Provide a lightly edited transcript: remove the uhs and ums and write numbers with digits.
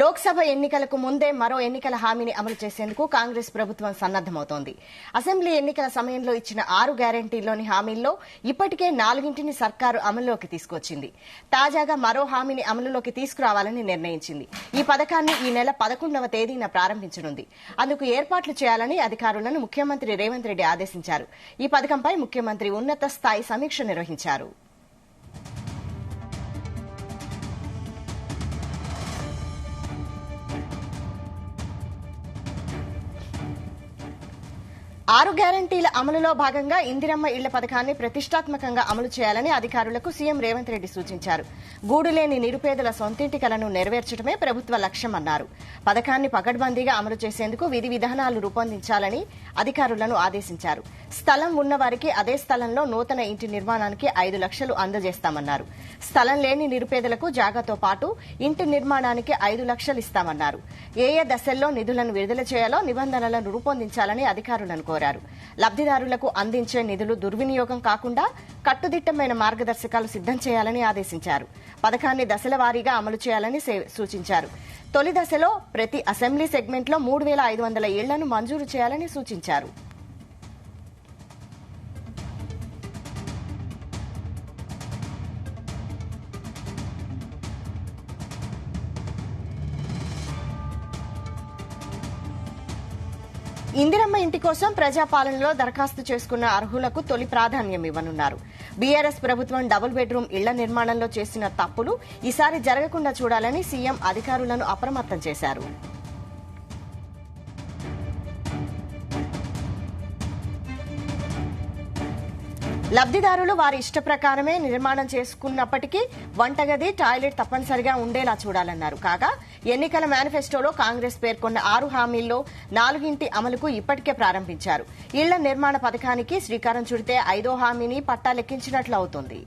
లోక్సభ ఎన్నికలకు ముందే మరో ఎన్నికల హామీని అమలు చేసేందుకు కాంగ్రెస్ ప్రభుత్వం సన్నద్దమవుతోంది. అసెంబ్లీ ఎన్నికల సమయంలో ఇచ్చిన 6 గ్యారంటీల్లోని హామీల్లో ఇప్పటికే 4ని సర్కారు అమలులోకి తీసుకొచ్చింది. తాజాగా మరో హామీని అమలులోకి తీసుకురావాలని నిర్ణయించింది. ఈ పథకాన్ని ఈ నెల 11వ తేదీన ప్రారంభించనుంది. అందుకు ఏర్పాట్లు చేయాలని అధికారులను ముఖ్యమంత్రి రేవంత్ రెడ్డి ఆదేశించారు. ఈ పథకంపై ముఖ్యమంత్రి ఉన్నత స్థాయి సమీక్ష నిర్వహించారు. ఆరు గ్యారంటీల అమలులో భాగంగా ఇందిరమ్మ ఇళ్ల పథకాన్ని ప్రతిష్టాత్మకంగా అమలు చేయాలని అధికారులకు సీఎం రేవంత్ రెడ్డి సూచించారు. గూడులేని నిరుపేదల సొంతింటి కలను నెరవేర్చడమే ప్రభుత్వ లక్ష్యమన్నారు. పథకాన్ని పకడ్బందీగా అమలు చేసేందుకు విధి విధానాలు రూపొందించాలని అధికారులను ఆదేశించారు. స్థలం ఉన్నవారికి అదే స్థలంలో నూతన ఇంటి నిర్మాణానికి 5 లక్షలు అందజేస్తామన్నారు. స్థలం లేని నిరుపేదలకు జాగాతో పాటు ఇంటి నిర్మాణానికి 5 లక్షలు ఇస్తామన్నారు. ఏ దశల్లో నిధులను విడుదల చేయాలో నిబంధనలను రూపొందించాలని అధికారులను కోరారు. లబ్దిదారులకు అందించే నిధులు దుర్వినియోగం కాకుండా కట్టుదిట్టమైన మార్గదర్శకాలు సిద్దం చేయాలని ఆదేశించారు. పథకాన్ని దశల వారీగా అమలు చేయాలని సూచించారు. తొలి దశలో ప్రతి అసెంబ్లీ సెగ్మెంట్లో 3,500 ఇళ్లను మంజూరు చేయాలని సూచించారు. ఇందిరమ్మ ఇంటి కోసం ప్రజాపాలనలో దరఖాస్తు చేసుకున్న అర్హులకు తొలి ప్రాధాన్యం ఇవ్వనున్నారు. బీఆర్ఎస్ ప్రభుత్వం డబుల్ బెడ్రూమ్ ఇళ్ల నిర్మాణంలో చేసిన తప్పులు ఈసారి జరగకుండా చూడాలని సీఎం అధికారులను అప్రమత్తం చేశారు. లబ్దిదారులు వారి ఇష్ట ప్రకారమే నిర్మాణం చేసుకున్నప్పటికీ వంటగది, టాయిలెట్ తప్పనిసరిగా ఉండేలా చూడాలన్నారు. కాగా ఎన్నికల మేనిఫెస్టోలో కాంగ్రెస్ పేర్కొన్న 6 హామీల్లో 4 అమలుకు ఇప్పటికే ప్రారంభించారు. ఇళ్ల నిర్మాణ పథకానికి శ్రీకారం చుడితే 5వ హామీని పట్టాలెక్కించినట్లు అవుతుంది.